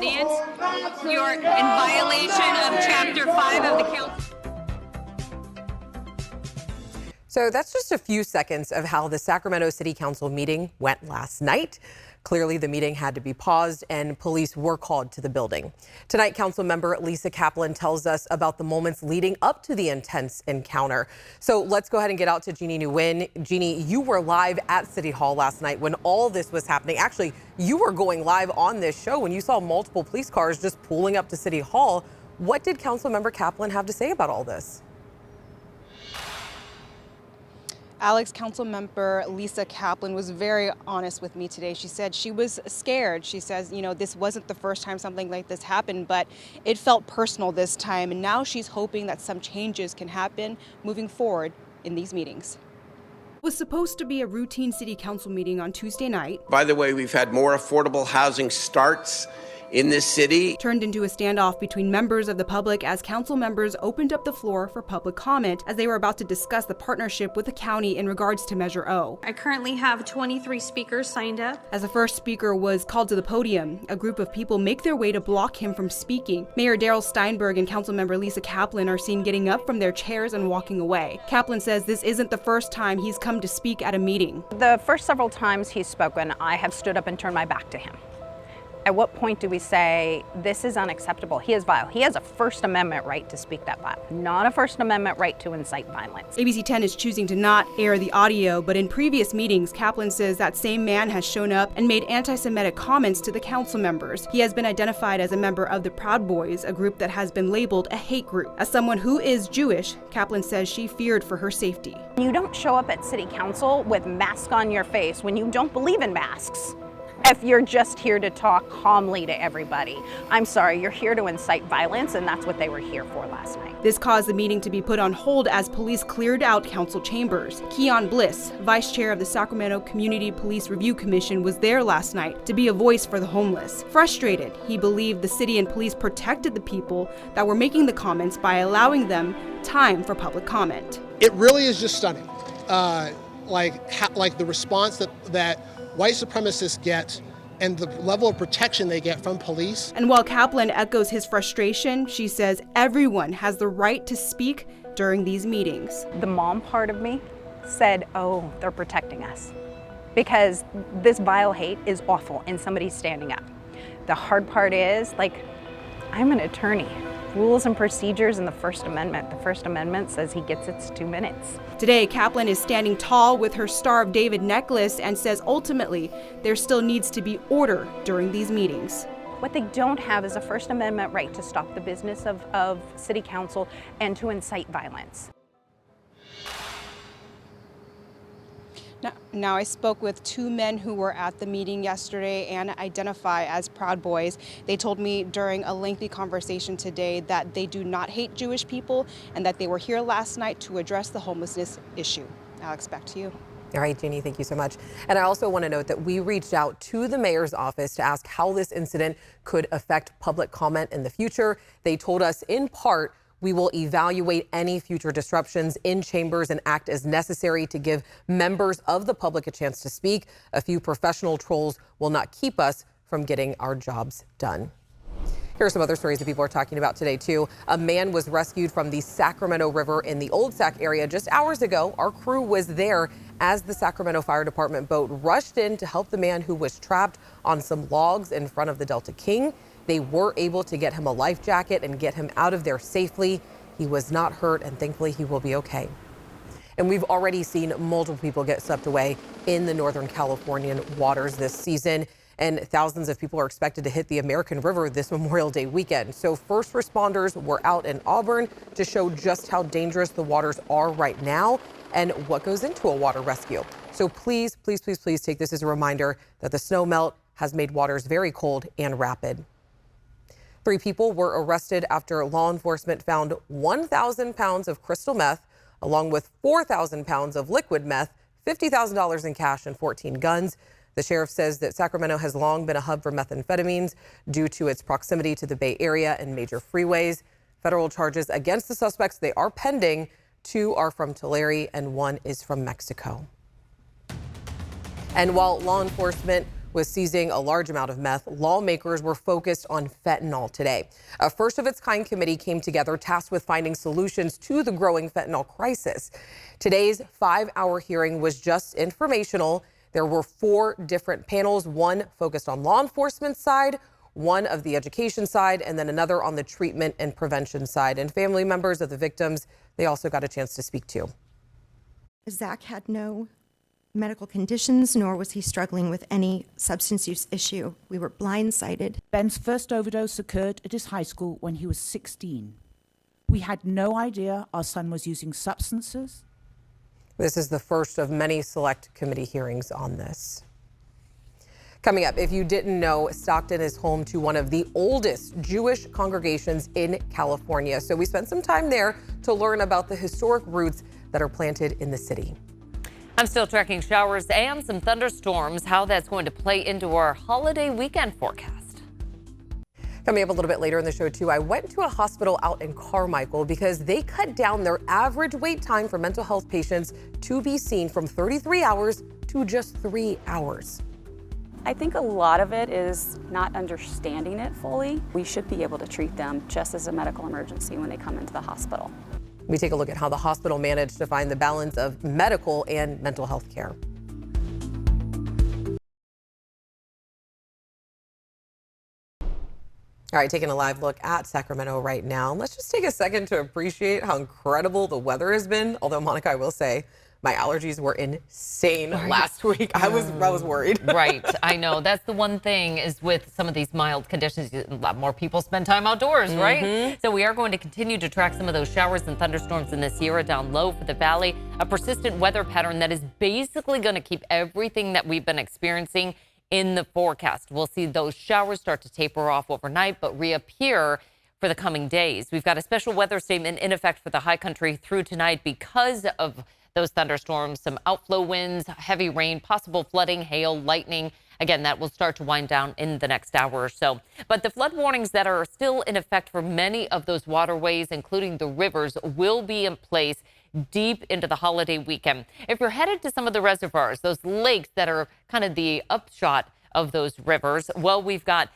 audience. You're in violation of Chapter 5 of the Council. So that's just a few seconds of how the Sacramento City Council meeting went last night. Clearly, the meeting had to be paused and police were called to the building. Tonight, council member Lisa Kaplan tells us about the moments leading up to the intense encounter. So let's go ahead and get out to Jeannie Nguyen. Jeannie, you were live at City Hall last night when all this was happening. Actually, you were going live on this show when you saw multiple police cars just pulling up to City Hall. What did council member Kaplan have to say about all this? Alex, Councilmember Lisa Kaplan was very honest with me today. She said she was scared. She says, you know, this wasn't the first time something like this happened, but it felt personal this time. And now she's hoping that some changes can happen moving forward in these meetings. It was supposed to be a routine city council meeting on Tuesday night. By the way, we've had more affordable housing starts in this city. Turned into a standoff between members of the public as council members opened up the floor for public comment as they were about to discuss the partnership with the county in regards to Measure O. I currently have 23 speakers signed up. As the first speaker was called to the podium, a group of people make their way to block him from speaking. Mayor Darrell Steinberg and council member Lisa Kaplan are seen getting up from their chairs and walking away. Kaplan says this isn't the first time he's come to speak at a meeting. The first several times he's spoken, I have stood up and turned my back to him. At what point do we say, this is unacceptable? He is vile. He has a First Amendment right to speak that vile, not a First Amendment right to incite violence. ABC 10 is choosing to not air the audio, but in previous meetings, Kaplan says that same man has shown up and made anti-Semitic comments to the council members. He has been identified as a member of the Proud Boys, a group that has been labeled a hate group. As someone who is Jewish, Kaplan says she feared for her safety. You don't show up at City Council with mask on your face when you don't believe in masks. If you're just here to talk calmly to everybody. I'm sorry, you're here to incite violence, and that's what they were here for last night. This caused the meeting to be put on hold as police cleared out council chambers. Keon Bliss, vice chair of the Sacramento Community Police Review Commission, was there last night to be a voice for the homeless. Frustrated, he believed the city and police protected the people that were making the comments by allowing them time for public comment. It really is just stunning, like the response that white supremacists get and the level of protection they get from police. And while Kaplan echoes his frustration, she says everyone has the right to speak during these meetings. The mom part of me said, oh, they're protecting us. Because this vile hate is awful and somebody's standing up. The hard part is, I'm an attorney. Rules and procedures in the First Amendment. The First Amendment says he gets its 2 minutes. Today, Kaplan is standing tall with her Star of David necklace and says ultimately there still needs to be order during these meetings. What they don't have is a First Amendment right to stop the business of City Council and to incite violence. Now, I spoke with 2 men who were at the meeting yesterday and identify as Proud Boys. They told me during a lengthy conversation today that they do not hate Jewish people and that they were here last night to address the homelessness issue. Alex, back to you. All right, Jeannie, thank you so much. And I also want to note that we reached out to the mayor's office to ask how this incident could affect public comment in the future. They told us in part, we will evaluate any future disruptions in chambers and act as necessary to give members of the public a chance to speak. A few professional trolls will not keep us from getting our jobs done. Here are some other stories that people are talking about today, too. A man was rescued from the Sacramento River in the Old Sac area just hours ago. Our crew was there as the Sacramento Fire Department boat rushed in to help the man who was trapped on some logs in front of the Delta King. They were able to get him a life jacket and get him out of there safely. He was not hurt, and thankfully he will be okay. And we've already seen multiple people get swept away in the Northern Californian waters this season, and thousands of people are expected to hit the American River this Memorial Day weekend. So first responders were out in Auburn to show just how dangerous the waters are right now and what goes into a water rescue. So please, please, please, please take this as a reminder that the snow melt has made waters very cold and rapid. 3 people were arrested after law enforcement found 1,000 pounds of crystal meth, along with 4,000 pounds of liquid meth, $50,000 in cash, and 14 guns. The sheriff says that Sacramento has long been a hub for methamphetamines due to its proximity to the Bay Area and major freeways. Federal charges against the suspects, they are pending. 2 are from Tulare and 1 is from Mexico. And while law enforcement With seizing a large amount of meth, lawmakers were focused on fentanyl today. A first-of-its-kind committee came together tasked with finding solutions to the growing fentanyl crisis. Today's 5-hour hearing was just informational. There were 4 different panels, one focused on law enforcement side, one of the education side, and then another on the treatment and prevention side. And family members of the victims, they also got a chance to speak to. Zach had no medical conditions, nor was he struggling with any substance use issue. We were blindsided. Ben's first overdose occurred at his high school when he was 16. We had no idea our son was using substances. This is the first of many select committee hearings on this. Coming up, if you didn't know, Stockton is home to one of the oldest Jewish congregations in California. So we spent some time there to learn about the historic roots that are planted in the city. I'm still tracking showers and some thunderstorms, how that's going to play into our holiday weekend forecast. Coming up a little bit later in the show, too, I went to a hospital out in Carmichael because they cut down their average wait time for mental health patients to be seen from 33 hours to just 3 hours. I think a lot of it is not understanding it fully. We should be able to treat them just as a medical emergency when they come into the hospital. We take a look at how the hospital managed to find the balance of medical and mental health care. All right, taking a live look at Sacramento right now. Let's just take a second to appreciate how incredible the weather has been. Although, Monica, I will say, my allergies were insane last week. I was worried. Right. I know. That's the one thing is with some of these mild conditions, a lot more people spend time outdoors, right? So we are going to continue to track some of those showers and thunderstorms in the Sierra down low for the valley. A persistent weather pattern that is basically going to keep everything that we've been experiencing in the forecast. We'll see those showers start to taper off overnight, but reappear for the coming days. We've got a special weather statement in effect for the high country through tonight because of those thunderstorms, some outflow winds, heavy rain, possible flooding, hail, lightning. Again, that will start to wind down in the next hour or so. But the flood warnings that are still in effect for many of those waterways, including the rivers, will be in place deep into the holiday weekend. If you're headed to some of the reservoirs, those lakes that are kind of the upshot of those rivers, well, we've got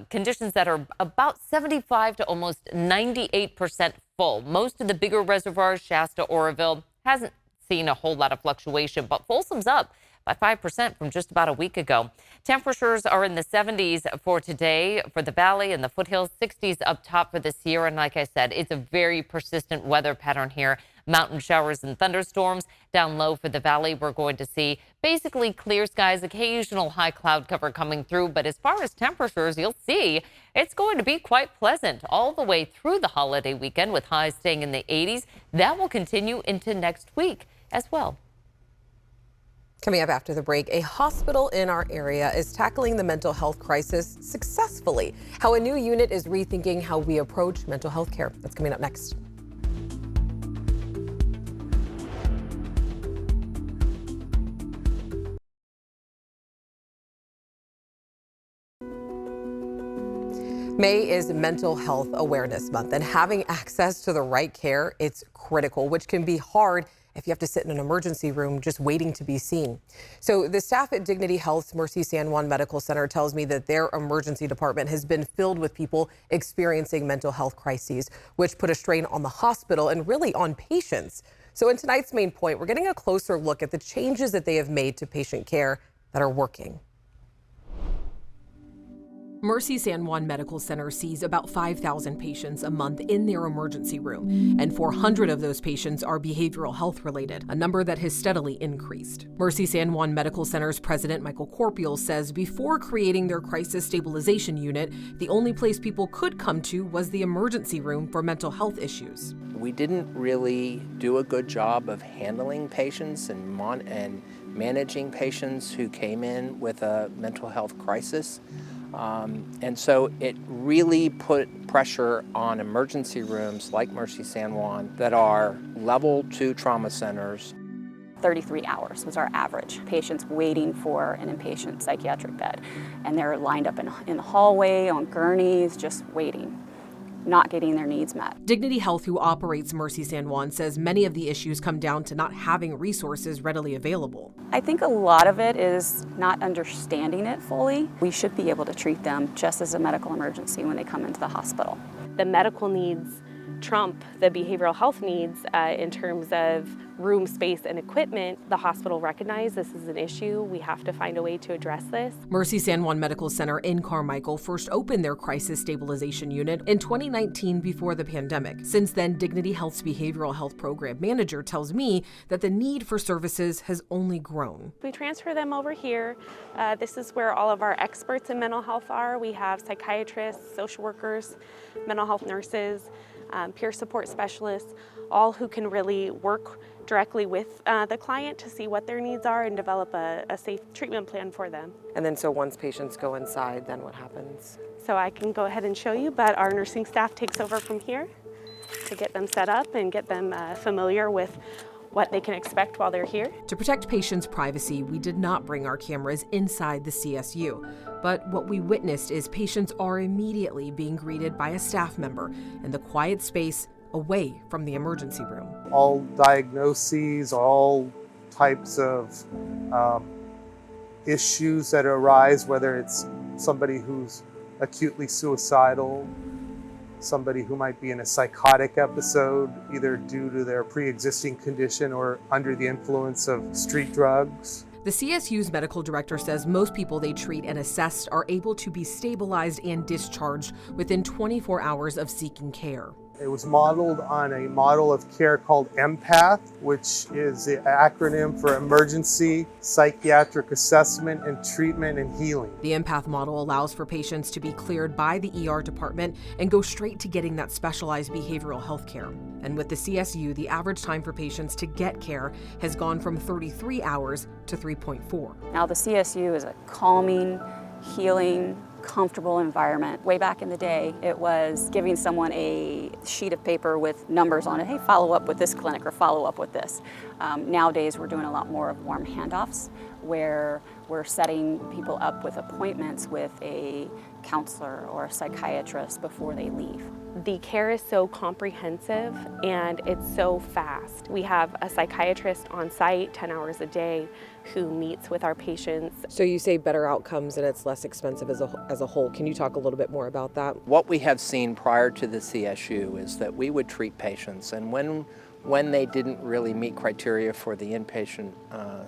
conditions that are about 75 to almost 98% full. Most of the bigger reservoirs, Shasta, Oroville, hasn't seen a whole lot of fluctuation, but Folsom's up by 5% from just about a week ago. Temperatures are in the 70s for today for the valley and the foothills, 60s up top for the Sierra. And like I said, it's a very persistent weather pattern here. Mountain showers and thunderstorms. Down low for the valley, we're going to see basically clear skies, occasional high cloud cover coming through. But as far as temperatures, you'll see it's going to be quite pleasant all the way through the holiday weekend with highs staying in the 80s. That will continue into next week as well. Coming up after the break, a hospital in our area is tackling the mental health crisis successfully. How a new unit is rethinking how we approach mental health care. That's coming up next. May is Mental Health Awareness Month, and having access to the right care, it's critical, which can be hard if you have to sit in an emergency room just waiting to be seen. So the staff at Dignity Health's Mercy San Juan Medical Center tells me that their emergency department has been filled with people experiencing mental health crises, which put a strain on the hospital and really on patients. So in tonight's main point, we're getting a closer look at the changes that they have made to patient care that are working. Mercy San Juan Medical Center sees about 5,000 patients a month in their emergency room, and 400 of those patients are behavioral health related, a number that has steadily increased. Mercy San Juan Medical Center's president, Michael Corpiel, says before creating their crisis stabilization unit, the only place people could come to was the emergency room for mental health issues. We didn't really do a good job of handling patients and managing patients who came in with a mental health crisis. And so it really put pressure on emergency rooms like Mercy San Juan that are level 2 trauma centers. 33 hours was our average. Patients waiting for an inpatient psychiatric bed. And they're lined up in the hallway on gurneys, just waiting. not getting their needs met. Dignity Health, who operates Mercy San Juan, says many of the issues come down to not having resources readily available. I think a lot of it is not understanding it fully. We should be able to treat them just as a medical emergency when they come into the hospital. The medical needs trump the behavioral health needs in terms of room, space, and equipment. The hospital recognized this is an issue. We have to find a way to address this. Mercy San Juan Medical Center in Carmichael first opened their crisis stabilization unit in 2019 before the pandemic. Since then, Dignity Health's behavioral health program manager tells me that the need for services has only grown. We transfer them over here. This is where all of our experts in mental health are. We have psychiatrists, social workers, mental health nurses, peer support specialists, all who can really work directly with the client to see what their needs are and develop a safe treatment plan for them. And then so once patients go inside, then what happens? So I can go ahead and show you, but our nursing staff takes over from here to get them set up and get them familiar with what they can expect while they're here. To protect patients' privacy, we did not bring our cameras inside the CSU. But what we witnessed is patients are immediately being greeted by a staff member in the quiet space away from the emergency room. All diagnoses, all types of issues that arise, whether it's somebody who's acutely suicidal, somebody who might be in a psychotic episode, either due to their pre-existing condition or under the influence of street drugs. The CSU's medical director says most people they treat and assess are able to be stabilized and discharged within 24 hours of seeking care. It was modeled on a model of care called EMPATH, which is the acronym for Emergency Psychiatric Assessment and Treatment and Healing. The EMPATH model allows for patients to be cleared by the ER department and go straight to getting that specialized behavioral health care. And with the CSU, the average time for patients to get care has gone from 33 hours to 3.4. Now the CSU is a calming, healing, comfortable environment. Way back in the day, it was giving someone a sheet of paper with numbers on it. Hey, follow up with this clinic or follow up with this. Nowadays, we're doing a lot more of warm handoffs where we're setting people up with appointments with a counselor or a psychiatrist before they leave. The care is so comprehensive and it's so fast. We have a psychiatrist on site 10 hours a day who meets with our patients. So you say better outcomes and it's less expensive as a whole. Can you talk a little bit more about that? What we have seen prior to the CSU is that we would treat patients, and when they didn't really meet criteria for the inpatient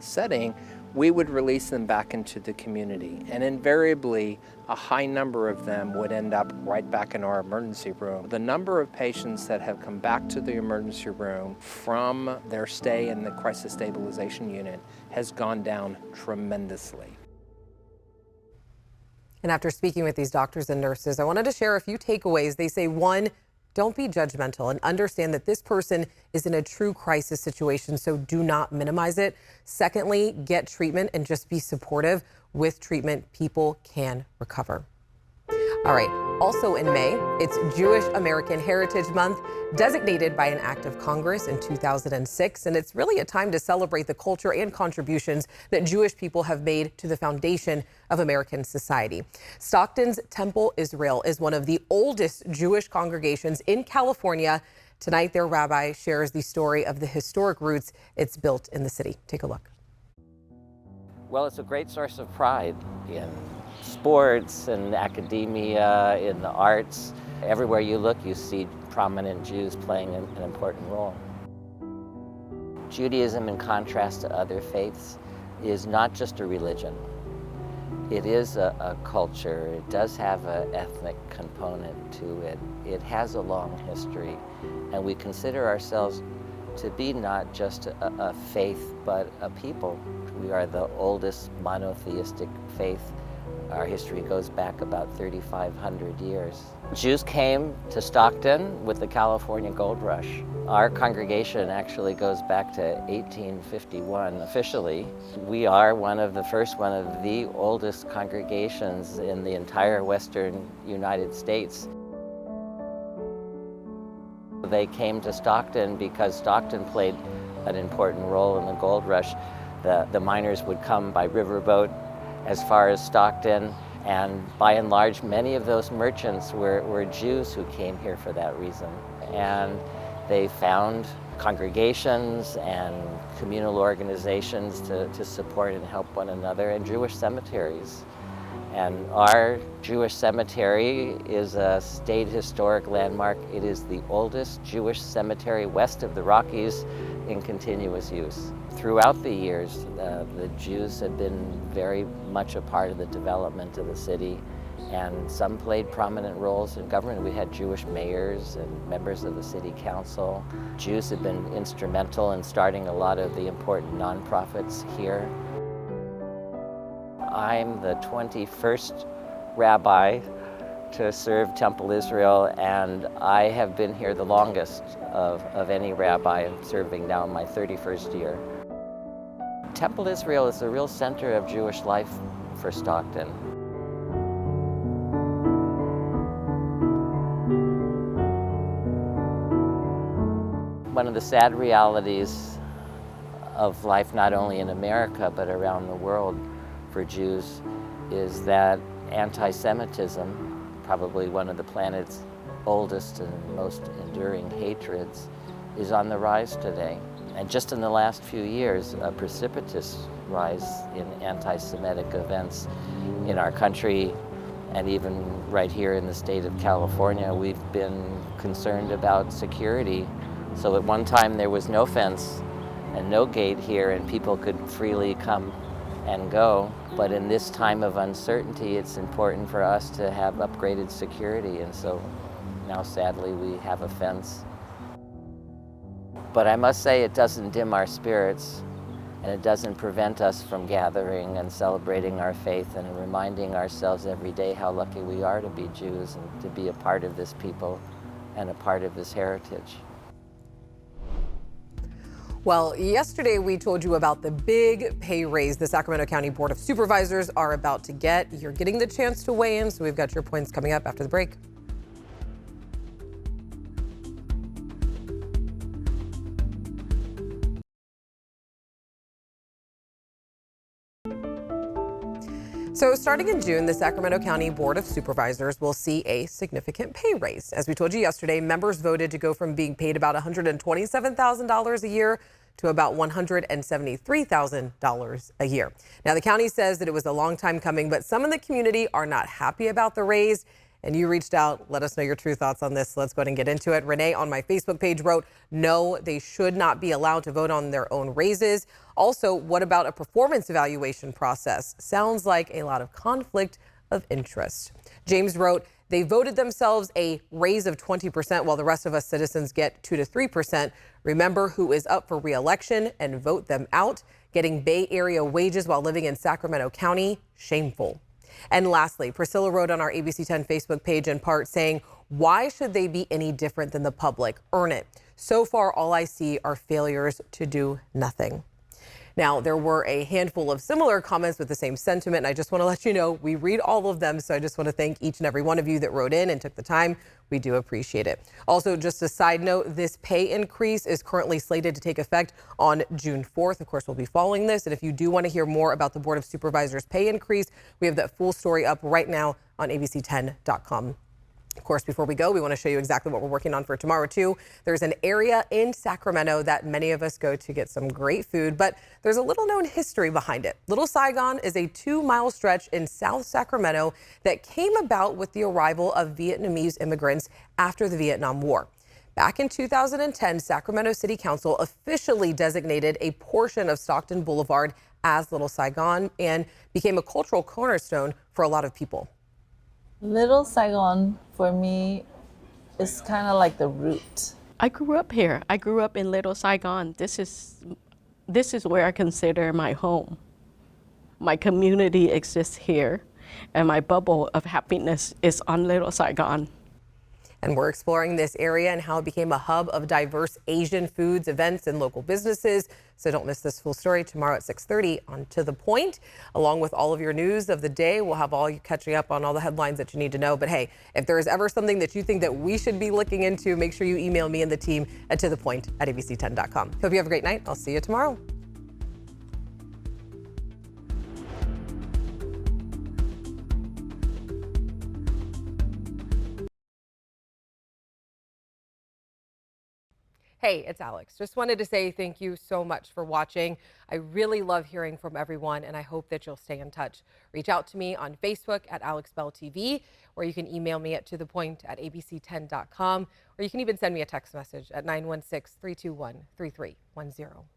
setting, we would release them back into the community. And invariably, a high number of them would end up right back in our emergency room. The number of patients that have come back to the emergency room from their stay in the crisis stabilization unit has gone down tremendously. And after speaking with these doctors and nurses, I wanted to share a few takeaways. They say, one, don't be judgmental and understand that this person is in a true crisis situation, so do not minimize it. Secondly, get treatment and just be supportive. With treatment, people can recover. All right. Also in May, it's Jewish American Heritage Month, designated by an act of Congress in 2006. And it's really a time to celebrate the culture and contributions that Jewish people have made to the foundation of American society. Stockton's Temple Israel is one of the oldest Jewish congregations in California. Tonight, their rabbi shares the story of the historic roots it's built in the city. Take a look. Well, it's a great source of pride in sports and academia, in the arts. Everywhere you look, you see prominent Jews playing an important role. Judaism, in contrast to other faiths, is not just a religion. It is a culture. It does have an ethnic component to it. It has a long history, and we consider ourselves to be not just a faith, but a people. We are the oldest monotheistic faith. Our history goes back about 3,500 years. Jews came to Stockton with the California Gold Rush. Our congregation actually goes back to 1851 officially. We are one of the oldest congregations in the entire western United States. They came to Stockton because Stockton played an important role in the gold rush. The miners would come by riverboat as far as Stockton, And by and large, many of those merchants were Jews who came here for that reason. And they found congregations and communal organizations to support and help one another, and Jewish cemeteries. And our Jewish cemetery is a state historic landmark. It is the oldest Jewish cemetery west of the Rockies in continuous use. Throughout the years, the Jews have been very much a part of the development of the city, and some played prominent roles in government. We had Jewish mayors and members of the city council. Jews have been instrumental in starting a lot of the important nonprofits here. I'm the 21st rabbi to serve Temple Israel, and I have been here the longest of any rabbi. I'm serving now my 31st year. Temple Israel is the real center of Jewish life for Stockton. One of the sad realities of life, not only in America, but around the world for Jews, is that anti-Semitism, probably one of the planet's oldest and most enduring hatreds, is on the rise today. And just in the last few years, a precipitous rise in anti-Semitic events in our country, and even right here in the state of California. We've been concerned about security. So at one time there was no fence and no gate here, and people could freely come and go. But in this time of uncertainty, it's important for us to have upgraded security. And so now sadly we have a fence. But I must say it doesn't dim our spirits, and it doesn't prevent us from gathering and celebrating our faith and reminding ourselves every day how lucky we are to be Jews and to be a part of this people and a part of this heritage. Well, yesterday we told you about the big pay raise the Sacramento County Board of Supervisors are about to get. You're getting the chance to weigh in, so we've got your points coming up after the break. So starting in June, the Sacramento County Board of Supervisors will see a significant pay raise. As we told you yesterday, members voted to go from being paid about $127,000 a year to about $173,000 a year. Now, the county says that it was a long time coming, but some in the community are not happy about the raise. And you reached out. Let us know your true thoughts on this. Let's go ahead and get into it. Renee on my Facebook page wrote, no, they should not be allowed to vote on their own raises. Also, what about a performance evaluation process? Sounds like a lot of conflict of interest. James wrote, they voted themselves a raise of 20% while the rest of us citizens get 2 to 3%. Remember who is up for re-election and vote them out. Getting Bay Area wages while living in Sacramento County, shameful. And lastly, Priscilla wrote on our ABC 10 Facebook page in part saying, why should they be any different than the public? Earn it. So far, all I see are failures to do nothing. Now, there were a handful of similar comments with the same sentiment, and I just want to let you know we read all of them, so I just want to thank each and every one of you that wrote in and took the time. We do appreciate it. Also, just a side note, this pay increase is currently slated to take effect on June 4th. Of course, we'll be following this, and if you do want to hear more about the Board of Supervisors pay increase, we have that full story up right now on abc10.com. Of course, before we go, we want to show you exactly what we're working on for tomorrow, too. There's an area in Sacramento that many of us go to get some great food, but there's a little known history behind it. Little Saigon is a 2-mile stretch in South Sacramento that came about with the arrival of Vietnamese immigrants after the Vietnam War. Back in 2010, Sacramento City Council officially designated a portion of Stockton Boulevard as Little Saigon and became a cultural cornerstone for a lot of people. Little Saigon, for me, is kind of like the root. I grew up here. I grew up in Little Saigon. This is where I consider my home. My community exists here, and my bubble of happiness is on Little Saigon. And we're exploring this area and how it became a hub of diverse Asian foods, events, and local businesses. So don't miss this full story tomorrow at 6:30 on To The Point. Along with all of your news of the day, we'll have all you catching up on all the headlines that you need to know. But hey, if there is ever something that you think that we should be looking into, make sure you email me and the team at tothepoint@abc10.com. Hope you have a great night. I'll see you tomorrow. Hey, it's Alex. Just wanted to say thank you so much for watching. I really love hearing from everyone, and I hope that you'll stay in touch. Reach out to me on Facebook at AlexBellTV, or you can email me at tothepoint@abc10.com, or you can even send me a text message at 916-321-3310.